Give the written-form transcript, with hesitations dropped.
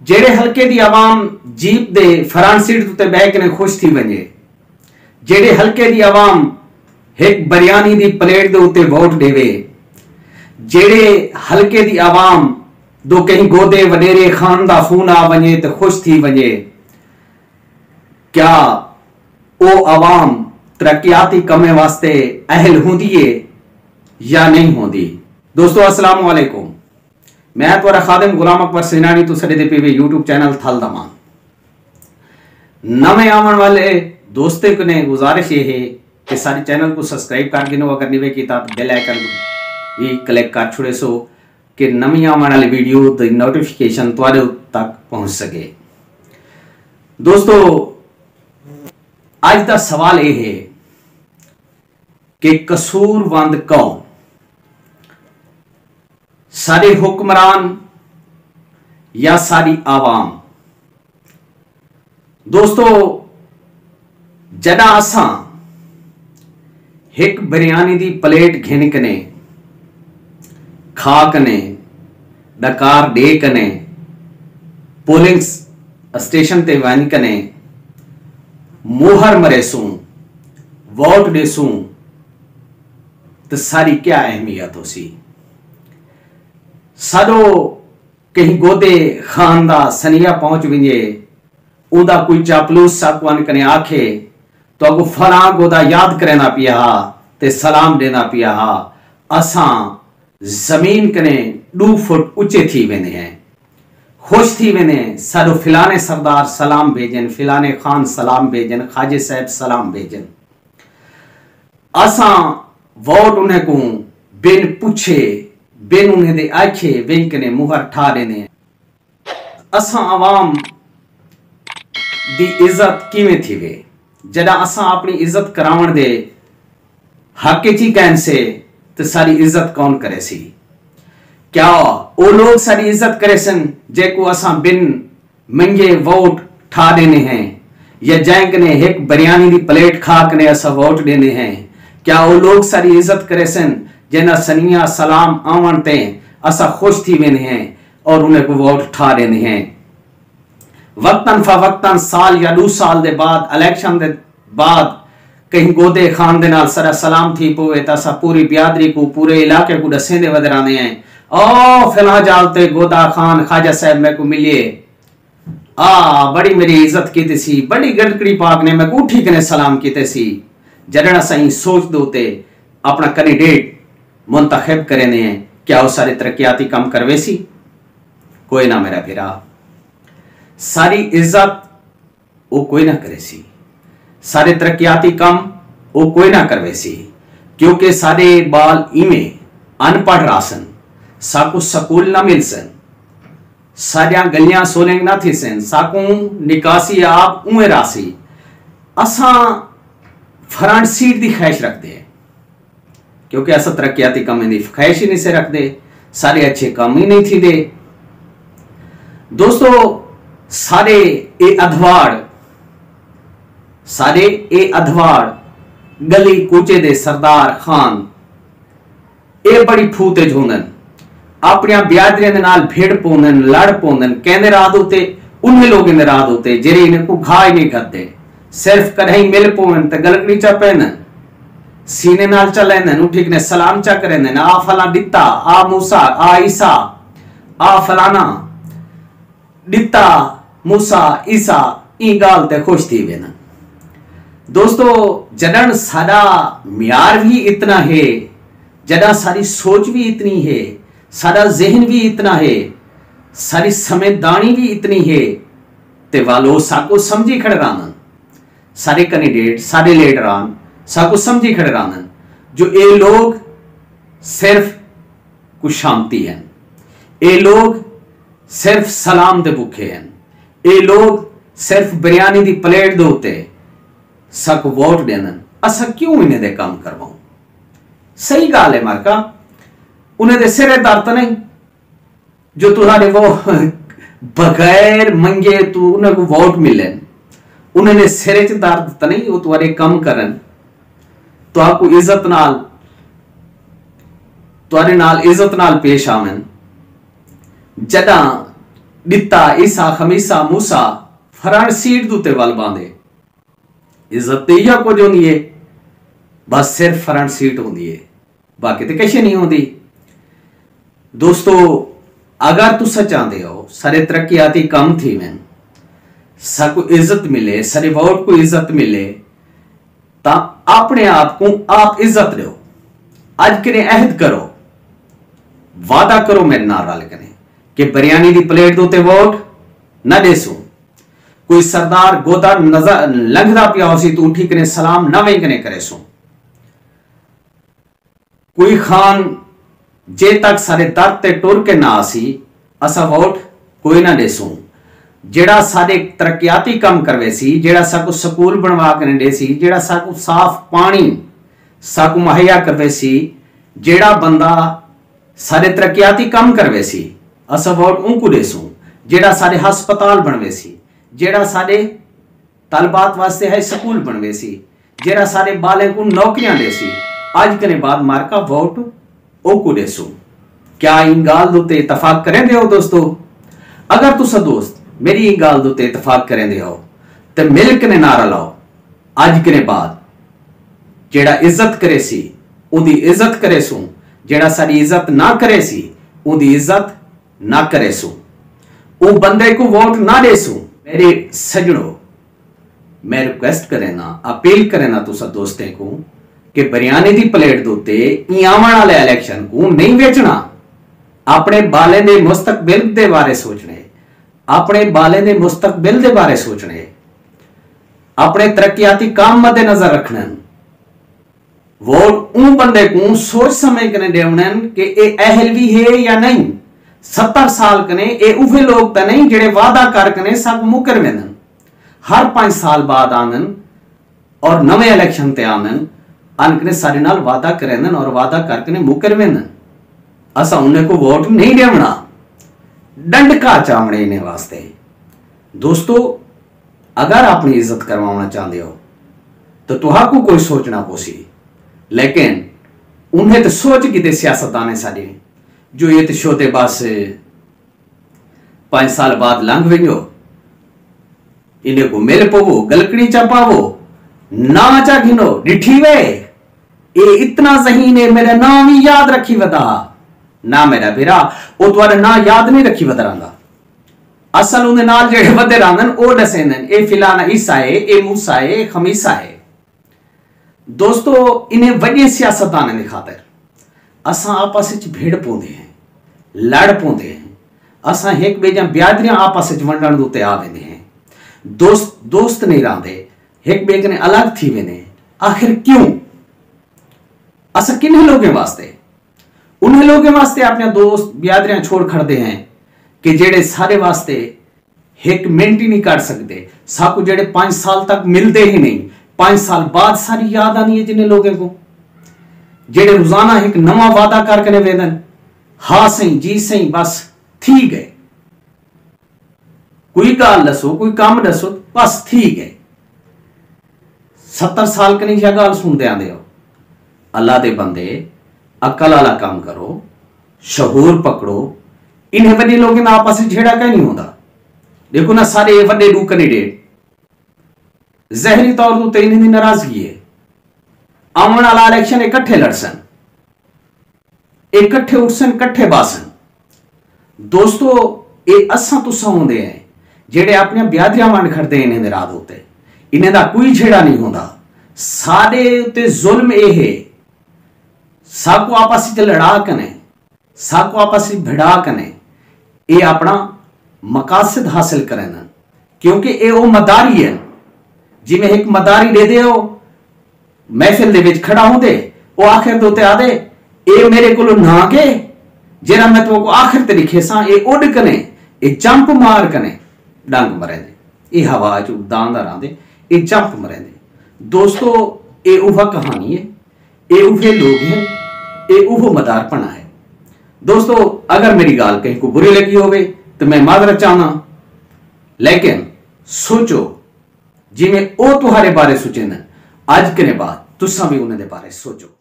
जेड़े हल्के दी आवाम जीप दे front seat उत्ते बैठ के खुश थी वने, जेड़े हल्के दी आवाम एक बिरयानी दी प्लेट दे उत्ते वोट देवे, जेड़े हल्के दी आवाम दो कहीं गोदे वडेरे खान दा फोन आ वने तो खुश थी वने, क्या वो आवाम तरक्याती कमे वास्ते अहल होंदी है या नहीं होंदी। दोस्तों अस्सलाम वालेकुम, मैं तुहारा खादिम गुलाम अकबर सिनानी तो सड़े पे यूट्यूब चैनल थल दमान। नवे आवन वाले दोस्ते को ने गुजारिश ये है कि सारे चैनल को सब्सक्राइब कर गिनो, अगर नहीं किया तो बेल आइकन भी क्लिक कर छुड़े सो कि नवी आवन वाली वीडियो दी नोटिफिकेशन तुम्हारे तक पहुंच सके। दोस्तों आज का सवाल यह है कि कसूरवंद कौन, सारे हुक्मरान या सारी आवाम। दोस्तों जदा असा एक बिरयानी दी प्लेट घिन कने खा कने डकार दे कने पोलिंग स्टेशन ते वन कने मोहर मरेसूं वोट देसूं तो सारी क्या अहमियत हो सी। साडो कहीं गोदे खान दा सनिया पहुंच विजे उदा कोई चापलूस साकवान कने आखे तो अगो फला गोदा याद करना पिया ते सलाम देना पिया। असां जमीन कने 2 फुट ऊंचे थी वेने हैं, खुश थी वेने साडो फिलाने सरदार सलाम भेजन, फिलाने खान सलाम भेजन, खाजे साहब सलाम भेजन। असां वोट उन्हें को बिन पूछे बिन उन्हें दे आखे वें कने मुहर ठा देने। असां आवाम दी इज्जत किवें थी वे जदा असां अपनी इज्जत करावण दे हक ची कहन से तो सारी इज्जत कौन करे सी। क्या वो लोग सारी इज्जत करे सन जेको असां बिन मंगे वोट ठा देने हैं, या जैंक ने एक बिरयानी दी प्लेट खा कने असां वोट देने हैं। क्या वो लोग सारी इज्जत करे सन जना सनिया सलाम आवन ते असा खुश थी वेने हैं और उन्हें को वोट ठा देने हैं। वक्तन फवक्तन साल या 2 साल दे बाद इलेक्शन दे बाद कहीं गोदे खान दे नाल सरा सलाम थी पोवे ता सा पूरी बियादरी को पूरे इलाके को दसे दे वदराने हैं। ओ फला जालते गोदा खान खाजा साहब मैं को मिलिए, बड़ी मेरी इज्जत की सी, बड़ी गड़कड़ी पाक ने मैं उठी कने सलाम कीते सी। जड़ना सही सोच दोते अपना कैंडिडेट मुंतखब करे ने क्या वो सारे तरक्याती कम करवे सी? कोई ना मेरा फिरा, सारी इज्जत वो कोई ना करे सी, सारे तरक्याती कम वो कोई ना करवे सी, क्योंकि सारे बाल इमें अनपढ़ रासन, साकू स्कूल ना मिल सन, सारिया गलियां सोलेंग ना थी सन, साकू निकासी आप उए रासी। असा फ्रंट सीट दी ख्वाहिश रखते हैं क्योंकि असा तरक्याती कम दी ख्वाहिश ही नहीं से रखते, सारे अच्छे काम ही नहीं थी दे। दोस्तों सारे ए अधवाड़ गली कूचे दे सरदार खान ए बड़ी फूते झोंदन, अपनिया ब्यादरियां दे नाल भिड़ पोंदन, लड़ पोंदन, कहने रात होते उन्हें लोग इन रात होते जेरे इन्हें को घा ही नहीं करते, सिर्फ कहीं मिल पोवन ते गलकड़ी चा पहनन, सीने नाल चलेंदन, उठिक ने सलाम चा करेंदन, आ फला दिता, आ मूसा, आ ईसा, आ फलाना दिता मूसा ईसा, ई गाल ते खुश थी वेना। दोस्तों जडन सारा म्यार भी इतना है, जदा सारी सोच भी इतनी है, सारा जहन भी इतना है, सारी समझदारी भी इतनी है, ते वालो साको समझी खड़गानन, सारे कैंडिडेट सारे लीडरान साको समझी खड़गानन जो ये लोग सिर्फ कुछ शांति हैं, ये लोग सिर्फ सलाम दे भूखे हैं, ये लोग सिर्फ बिरयानी दी प्लेट दे उत्ते सक वोट देनन। असा क्यों इन्हें दे काम करवाऊं? सही गाल है मारका, उन्हें दे सिरे दर्द नहीं जो तुम्हारे वो बगैर मंगे तू उन्हें को वोट मिले, उन्हें सिरे च दर्द तो नहीं, वो तुम्हारे कम करन तो आपको इज्जत नाल तुम्हारे नाल इज्जत नाल पेश आवन। जदा दिता ईसा खमीसा मूसा फ्रंट सीट दूते वल बांधे। इज्जत तो इया कुछ होंगी है, बस सिर्फ फ्रंट सीट होंगी है, बाकी तो किश नहीं होंगी। दोस्तों अगर तुसा चाहते हो सारे तरक्याती कम थी मैं सबको इज्जत मिले, सारे वोट को इज्जत मिले, तो अपने आप को आप इज्जत दो। आज कने अहद करो, वादा करो मेरे नाल रल कने कि बिरयानी की प्लेट दो ते वोट ना देसू। कोई सरदार गोदा नजर लंघदा पिया होसी तो उठी कने सलाम ना वही कने करे सू। कोई खान जे तक सारे दर ते टुर के ना आसी असा वोट कोई ना देसू। जेड़ा सारे तरक्याती कम करवे सी, जेड़ा साकू स्कूल बनवा के दे सी, जेड़ा साकू साफ पानी साकू मुहैया करवे सी, जेड़ा बंदा सारे तरक्याती कम करवे सी असा वोट उनको देसू। जेड़ा सारे हस्पताल बनवे सी, जेड़ा सारे तलबात वास्ते है स्कूल बनवे सी, जेड़ा सारे बाले को नौकरियां दे सी, आज कने बाद मार का वोट ओको देसू। क्या इन गाल दे इतफाक करें दे हो दोस्तों? अगर तुसा दोस्त मेरी इन गाल दे इतफाक करें दे हो तो मिल के नारा लाओ, आज के बाद जेड़ा इज्जत करे सी उदी इज्जत करे सू, जेड़ा सारी इज्जत ना करे सी उदी इज्जत ना करे सू, वो बंदे को वोट ना दे सू। मेरे सजनों मैं रिक्वेस्ट करे ना, अपील करे ना तुसा दोस्तें को कि बिरयानी की प्लेट दोते आवन वाले इलेक्शन को नहीं बेचना। अपने बाले ने मुस्तकबिल दे बारे सोचने, अपने बाले ने मुस्तकबिल दे बारे सोचने, अपने तरक्याती काम मद्देनजर रखने। वोट उन बंदे को सोच समझ कर देवनन कि ए अहल भी है या नहीं। 70 साल कने ए उहे लोग तो नहीं जेड़े वादा कर कने सब मुकर वेंदन, हर 5 साल बाद आनन और नवे इलेक्शन ते आनन अनकने सारे नाल वादा करेंदन और वादा करके मुकर वेंदन। असा उन्हें को वोट नहीं देवना, डंडका चावणे इन्हें वास्ते। दोस्तों अगर अपनी इज्जत करवाना चाहते हो तो तुहाकू कोई सोचना पोसी, लेकिन उन्हें तो सोच कि सियासतदाने सारे जो ये तो शोते बस 5 साल बाद लंघ वेंगो, इन्हें को मिल पवो गलकड़ी चपावो ना चा घिनो डिठी वे ये इतना जहीन है मेरा नाम ही याद रखी वदा ना मेरा बिरा वो तुम्हारा ना याद नहीं रखी वदा रंगा। असल उन्हें नाल जेड़े वदे रांदन ओ दसेंदन ए फिलाना ईसा है, ए मूसा है, ए खमीसा है। दोस्तों इन्हें वड्डे सियासतदान ने खातिर असा आपस विच भेड़ पौंदे हैं, लड़ पौंदे हैं, असा एक बेजा ब्यादरियां आपस विच वंडण दे उत्ते आ वेंदे हैं, दोस्त नहीं रहंदे, एक बे कने अलग थी वेंदे। आखिर क्यों? असा किन्हें लोगों वास्ते? उन्हें लोगों वास्ते अपने दोस्त ब्यादरियां छोड़ खड़ते हैं कि जेड़े सारे वास्ते एक मिनट ही नहीं कर सकते, साकू जेड़े 5 साल तक मिलते ही नहीं, 5 साल बाद सारी याद आनी है जिन्हें लोगों को, जेड़े रोजाना एक नवा वादा करके वेदन हाँ सही जी सही बस ठीक है, कोई गाल दसो कोई काम दसो बस ठीक है। 70 साल कने यह गाल सुनते आंदे हो। अल्लाह दे बंदे अकल वाला काम करो, शहूर पकड़ो। इन्हें बड़े लोग आपस में झेड़ा कहीं नहीं होता। देखो ना सारे बड़े दू कैंडिडेट जहरी तौर पर इन्हें नाराजगी है, आने वाला इलेक्शन इकट्ठे लड़सन, इकट्ठे उठसन, इकट्ठे बासन। दोस्तों ये असा तुसा होंदे हैं जेड़े अपने ब्यादरियां वंड खड़ते इन्हें दे रात होते, इन्हें दा कोई झेड़ा नहीं होता। सारे उत्ते जुल्म ये है, सबको आपस में लड़ा कने, सबको आपस में भिड़ा कने ये अपना मकासद हासिल करें, क्योंकि ये वो मदारी है जिमें एक मदारी दे दे महफिल दे विच खड़ा होंदे वो आखिर दोते आदे ए मेरे को ना के जेरा मैं तो आखिर ते लिखे सा ये उड़ कने ये जंप मार कने डंग मरे दे, ये हवा च उड़ांदा रहंदे, ये जंप मरे दे। दोस्तों ये उह कहानी है, ये उहे लोग हैं, ये उह मदारपना है। दोस्तों अगर मेरी गाल कहीं को बुरी लगी होवे तो मैं माजरत चाहना, लेकिन सोचो जिमें ओ तुम्हारे बारे सोचे न, आज के बाद तुसा भी उन्हें बारे सोचो।